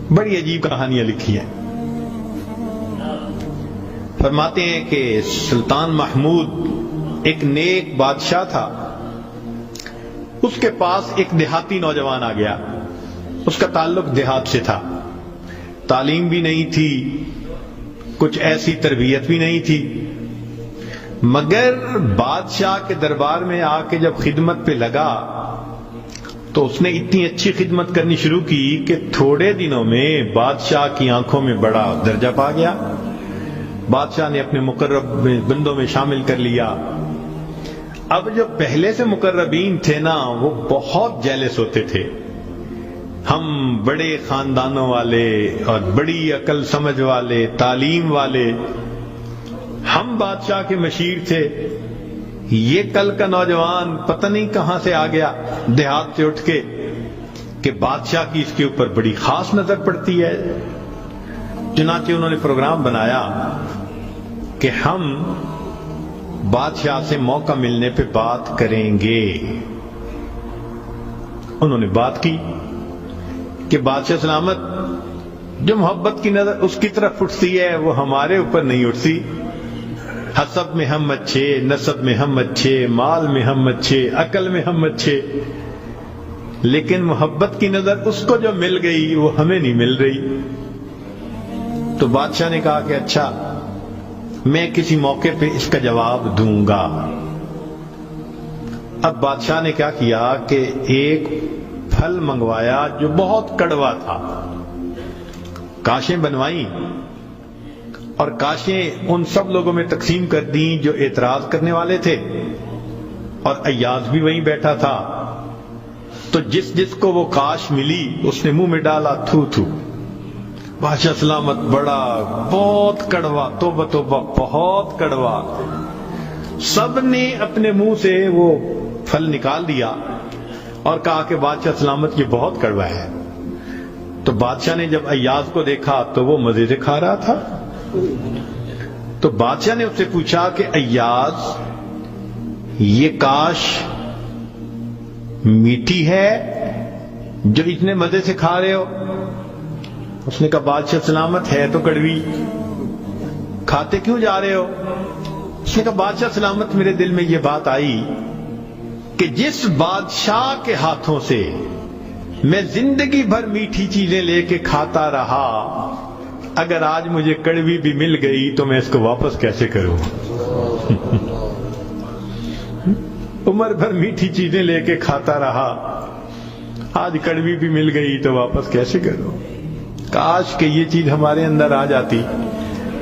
بڑی عجیب کہانیاں لکھی ہیں. فرماتے ہیں کہ سلطان محمود ایک نیک بادشاہ تھا. اس کے پاس ایک دیہاتی نوجوان آ گیا. اس کا تعلق دیہات سے تھا. تعلیم بھی نہیں تھی, کچھ ایسی تربیت بھی نہیں تھی, مگر بادشاہ کے دربار میں آ کے جب خدمت پہ لگا تو اس نے اتنی اچھی خدمت کرنی شروع کی کہ تھوڑے دنوں میں بادشاہ کی آنکھوں میں بڑا درجہ پا گیا. بادشاہ نے اپنے مقرب بندوں میں شامل کر لیا. اب جو پہلے سے مقربین تھے نا, وہ بہت جیلس ہوتے تھے. ہم بڑے خاندانوں والے اور بڑی عقل سمجھ والے, تعلیم والے, ہم بادشاہ کے مشیر تھے. یہ کل کا نوجوان پتہ نہیں کہاں سے آ گیا دیہات سے اٹھ کے کہ بادشاہ کی اس کے اوپر بڑی خاص نظر پڑتی ہے. چنانچہ انہوں نے پروگرام بنایا کہ ہم بادشاہ سے موقع ملنے پہ بات کریں گے. انہوں نے بات کی کہ بادشاہ سلامت, جو محبت کی نظر اس کی طرف اٹھتی ہے وہ ہمارے اوپر نہیں اٹھتی. حسب میں ہم اچھے, نسب میں ہم اچھے, مال میں ہم اچھے, عقل میں ہم اچھے, لیکن محبت کی نظر اس کو جو مل گئی وہ ہمیں نہیں مل رہی. تو بادشاہ نے کہا کہ اچھا, میں کسی موقع پہ اس کا جواب دوں گا. اب بادشاہ نے کیا کیا کہ ایک پھل منگوایا جو بہت کڑوا تھا. کاشیں بنوائیں اور کاشیں ان سب لوگوں میں تقسیم کر دیں جو اعتراض کرنے والے تھے, اور ایاز بھی وہیں بیٹھا تھا. تو جس جس کو وہ کاش ملی اس نے منہ میں ڈالا تھو تھو. بادشاہ سلامت بڑا بہت کڑوا, توبہ توبہ بہت کڑوا. سب نے اپنے منہ سے وہ پھل نکال دیا اور کہا کہ بادشاہ سلامت یہ بہت کڑوا ہے. تو بادشاہ نے جب ایاز کو دیکھا تو وہ مزے سے کھا رہا تھا. تو بادشاہ نے اس سے پوچھا کہ ایاز, یہ کاش میٹھی ہے جو اتنے مزے سے کھا رہے ہو؟ اس نے کہا بادشاہ سلامت ہے تو کڑوی, کھاتے کیوں جا رہے ہو؟ اس نے کہا بادشاہ سلامت میرے دل میں یہ بات آئی کہ جس بادشاہ کے ہاتھوں سے میں زندگی بھر میٹھی چیزیں لے کے کھاتا رہا, اگر آج مجھے کڑوی بھی مل گئی تو میں اس کو واپس کیسے کروں؟ عمر بھر میٹھی چیزیں لے کے کھاتا رہا, آج کڑوی بھی مل گئی تو واپس کیسے کروں؟ کاش کہ یہ چیز ہمارے اندر آ جاتی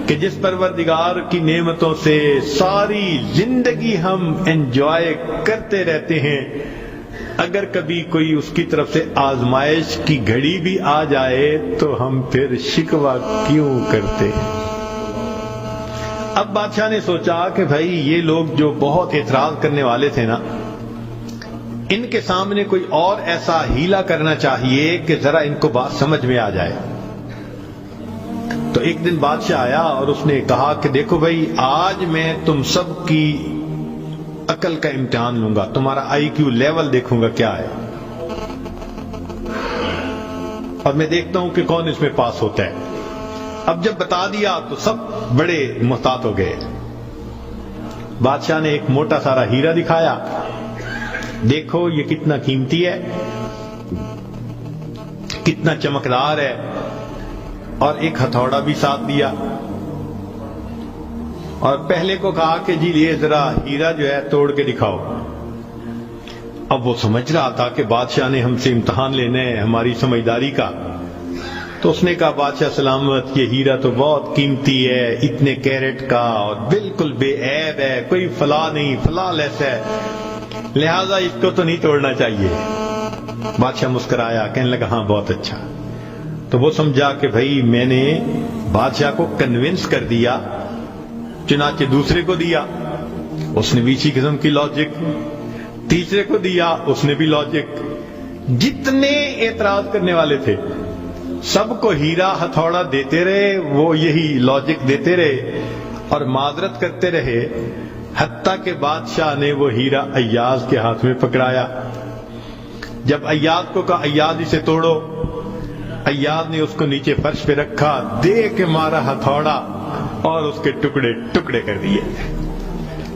کہ جس پروردگار کی نعمتوں سے ساری زندگی ہم انجوائے کرتے رہتے ہیں, اگر کبھی کوئی اس کی طرف سے آزمائش کی گھڑی بھی آ جائے تو ہم پھر شکوہ کیوں کرتے ہیں؟ اب بادشاہ نے سوچا کہ بھائی یہ لوگ جو بہت اعتراض کرنے والے تھے نا, ان کے سامنے کوئی اور ایسا ہیلا کرنا چاہیے کہ ذرا ان کو بات سمجھ میں آ جائے. تو ایک دن بادشاہ آیا اور اس نے کہا کہ دیکھو بھائی, آج میں تم سب کی عقل کا امتحان لوں گا, تمہارا آئی کیو لیول دیکھوں گا کیا ہے, اور میں دیکھتا ہوں کہ کون اس میں پاس ہوتا ہے. اب جب بتا دیا تو سب بڑے محتاط ہو گئے. بادشاہ نے ایک موٹا سارا ہیرا دکھایا, دیکھو یہ کتنا قیمتی ہے, کتنا چمکدار ہے, اور ایک ہتھوڑا بھی ساتھ دیا, اور پہلے کو کہا کہ جی یہ ذرا ہیرا جو ہے توڑ کے دکھاؤ. اب وہ سمجھ رہا تھا کہ بادشاہ نے ہم سے امتحان لینا ہے ہماری سمجھداری کا. تو اس نے کہا بادشاہ سلامت یہ ہیرا تو بہت قیمتی ہے, اتنے کیرٹ کا, اور بالکل بے عیب ہے, کوئی فلاں نہیں, فلاں لیس ہے, لہذا اس کو تو نہیں توڑنا چاہیے. بادشاہ مسکرایا, کہنے لگا ہاں بہت اچھا. تو وہ سمجھا کہ بھائی میں نے بادشاہ کو کنونس کر دیا, چنانچہ دوسرے کو دیا, اس نے بھی اسی قسم کی لاجک, تیسرے کو دیا, اس نے بھی لاجک. جتنے اعتراض کرنے والے تھے سب کو ہیرا ہتھوڑا دیتے رہے, وہ یہی لاجک دیتے رہے اور معذرت کرتے رہے, حتیٰ کہ بادشاہ نے وہ ہیرا ایاز کے ہاتھ میں پکڑایا. جب ایاز کو کہا ایاز اسے توڑو, ایاز نے اس کو نیچے فرش پہ رکھا، دے کے مارا ہتھوڑا اور اس کے ٹکڑے ٹکڑے کر دیے۔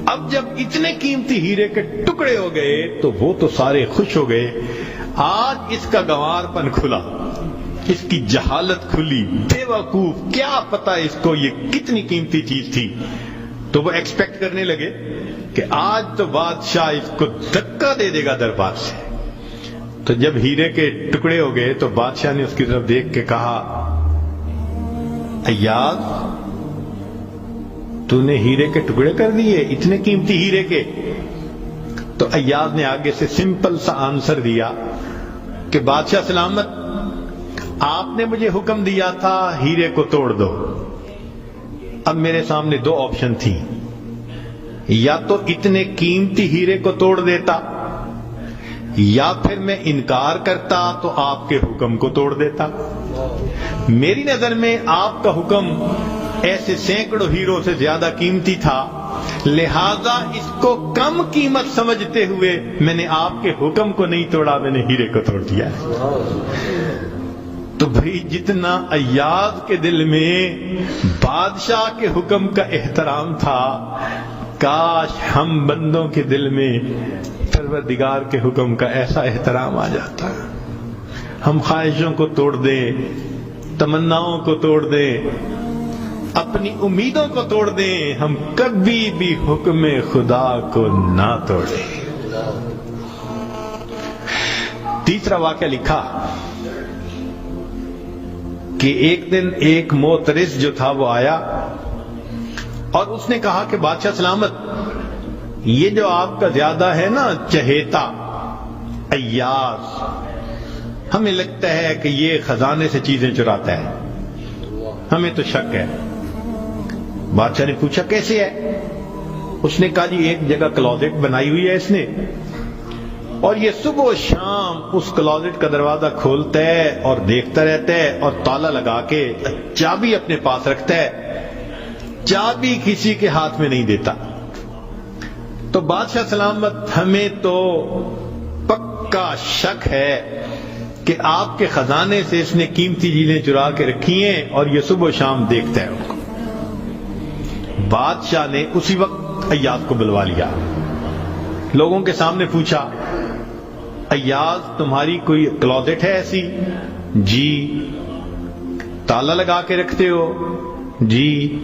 اب جب اتنے قیمتی ہیرے کے ٹکڑے ہو گئے تو وہ تو سارے خوش ہو گئے، آج اس کا گنوار پن کھلا، اس کی جہالت کھلی، بے وقوف، کیا پتا اس کو یہ کتنی قیمتی چیز تھی۔ تو وہ ایکسپیکٹ کرنے لگے کہ آج تو بادشاہ اس کو دھکا دے دے گا دربار سے۔ تو جب ہیرے کے ٹکڑے ہو گئے تو بادشاہ نے اس کی طرف دیکھ کے کہا، ایاز تو نے ہیرے کے ٹکڑے کر دیے، اتنے قیمتی ہیرے کے؟ تو ایاز نے آگے سے سمپل سا آنسر دیا کہ بادشاہ سلامت، آپ نے مجھے حکم دیا تھا ہیرے کو توڑ دو۔ اب میرے سامنے دو آپشن تھی، یا تو اتنے قیمتی ہیرے کو توڑ دیتا، یا پھر میں انکار کرتا تو آپ کے حکم کو توڑ دیتا۔ میری نظر میں آپ کا حکم ایسے سینکڑوں ہیروں سے زیادہ قیمتی تھا، لہذا اس کو کم قیمت سمجھتے ہوئے میں نے آپ کے حکم کو نہیں توڑا، میں نے ہیرے کو توڑ دیا۔ تو بھئی جتنا ایاز کے دل میں بادشاہ کے حکم کا احترام تھا، کاش ہم بندوں کے دل میں پروردگار کے حکم کا ایسا احترام آ جاتا۔ ہم خواہشوں کو توڑ دیں، تمناؤں کو توڑ دیں، اپنی امیدوں کو توڑ دیں، ہم کبھی بھی حکم خدا کو نہ توڑیں۔ تیسرا واقعہ لکھا کہ ایک دن ایک موترس جو تھا وہ آیا اور اس نے کہا کہ بادشاہ سلامت، یہ جو آپ کا زیادہ ہے نا چہیتا ایاز، ہمیں لگتا ہے کہ یہ خزانے سے چیزیں چراتا ہے، ہمیں تو شک ہے۔ بادشاہ نے پوچھا کیسے ہے؟ اس نے کہا جی ایک جگہ کلوزٹ بنائی ہوئی ہے اس نے، اور یہ صبح و شام اس کلوزٹ کا دروازہ کھولتا ہے اور دیکھتا رہتا ہے اور تالا لگا کے چابی اپنے پاس رکھتا ہے، چابی کسی کے ہاتھ میں نہیں دیتا۔ تو بادشاہ سلامت، ہمیں تو پکا شک ہے کہ آپ کے خزانے سے اس نے قیمتی چیزیں چرا کے رکھی ہیں اور یہ صبح و شام دیکھتا ہے ان کو۔ بادشاہ نے اسی وقت ایاز کو بلوا لیا، لوگوں کے سامنے پوچھا، ایاز تمہاری کوئی کلوزٹ ہے ایسی؟ جی۔ تالا لگا کے رکھتے ہو؟ جی۔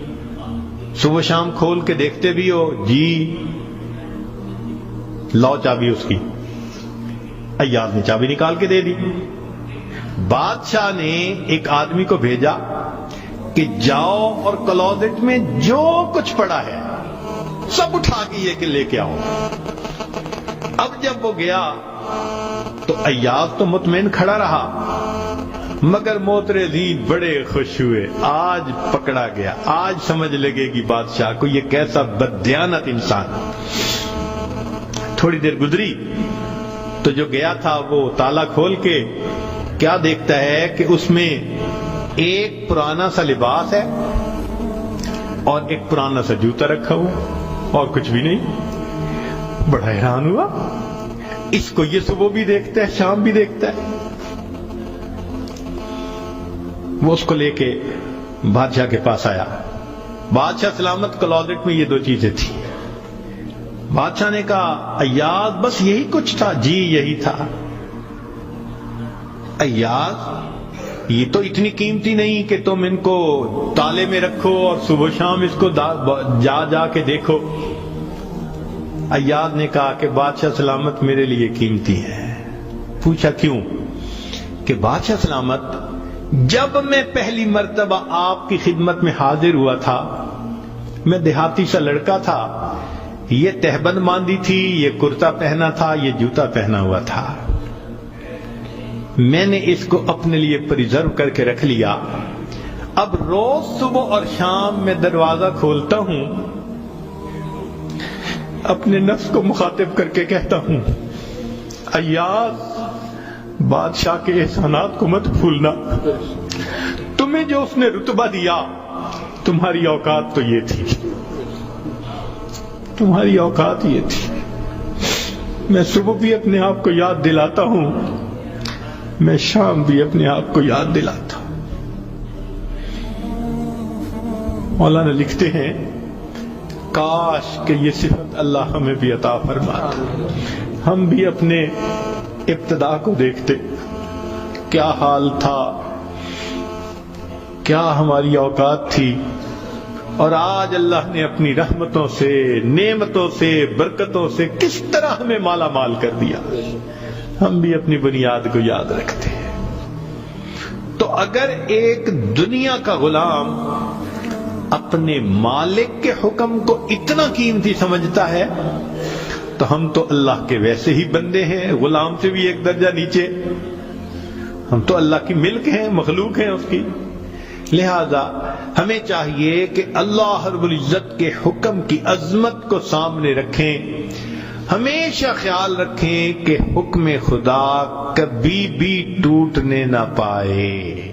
صبح شام کھول کے دیکھتے بھی ہو؟ جی۔ لاؤ چابی اس کی۔ ایاز نے چابی نکال کے دے دی۔ بادشاہ نے ایک آدمی کو بھیجا کہ جاؤ اور کلوزٹ میں جو کچھ پڑا ہے سب اٹھا کے یہ کہ لے کے آؤ۔ اب جب وہ گیا تو ایاز تو مطمئن کھڑا رہا، مگر موترزین بڑے خوش ہوئے، آج پکڑا گیا، آج سمجھ لگے گی بادشاہ کو یہ کیسا بددیانت انسان۔ تھوڑی دیر گزری تو جو گیا تھا وہ تالا کھول کے کیا دیکھتا ہے کہ اس میں ایک پرانا سا لباس ہے اور ایک پرانا سا جوتا رکھا ہوا اور کچھ بھی نہیں۔ بڑا حیران ہوا، اس کو یہ صبح بھی دیکھتا ہے شام بھی دیکھتا ہے۔ وہ اس کو لے کے بادشاہ کے پاس آیا۔ بادشاہ سلامت، کلوزٹ میں یہ دو چیزیں تھیں۔ بادشاہ نے کہا ایاز بس یہی کچھ تھا؟ جی یہی تھا۔ ایاز یہ تو اتنی قیمتی نہیں کہ تم ان کو تالے میں رکھو اور صبح شام اس کو جا جا کے دیکھو۔ ایاز نے کہا کہ بادشاہ سلامت میرے لیے قیمتی ہے۔ پوچھا کیوں؟ کہ بادشاہ سلامت، جب میں پہلی مرتبہ آپ کی خدمت میں حاضر ہوا تھا، میں دیہاتی سا لڑکا تھا، یہ تہبند باندھی تھی، یہ کرتا پہنا تھا، یہ جوتا پہنا ہوا تھا، میں نے اس کو اپنے لیے پریزرو کر کے رکھ لیا۔ اب روز صبح اور شام میں دروازہ کھولتا ہوں، اپنے نفس کو مخاطب کر کے کہتا ہوں ایاز بادشاہ کے احسانات کو مت بھولنا، تمہیں جو اس نے رتبہ دیا تمہاری اوقات تو یہ تھی، تمہاری اوقات یہ تھی۔ میں صبح بھی اپنے آپ کو یاد دلاتا ہوں میں شام بھی اپنے آپ کو یاد دلاتا ہوں۔ مولانا لکھتے ہیں کاش کہ یہ صفت اللہ ہمیں بھی عطا فرماتا، ہم بھی اپنے ابتدا کو دیکھتے، کیا حال تھا، کیا ہماری اوقات تھی، اور آج اللہ نے اپنی رحمتوں سے، نعمتوں سے، برکتوں سے کس طرح ہمیں مالا مال کر دیا، ہم بھی اپنی بنیاد کو یاد رکھتے ہیں۔ تو اگر ایک دنیا کا غلام اپنے مالک کے حکم کو اتنا قیمتی سمجھتا ہے تو ہم تو اللہ کے ویسے ہی بندے ہیں، غلام سے بھی ایک درجہ نیچے، ہم تو اللہ کی ملک ہیں، مخلوق ہیں اس کی۔ لہذا ہمیں چاہیے کہ اللہ رب العزت کے حکم کی عظمت کو سامنے رکھیں، ہمیشہ خیال رکھیں کہ حکم خدا کبھی بھی ٹوٹنے نہ پائے۔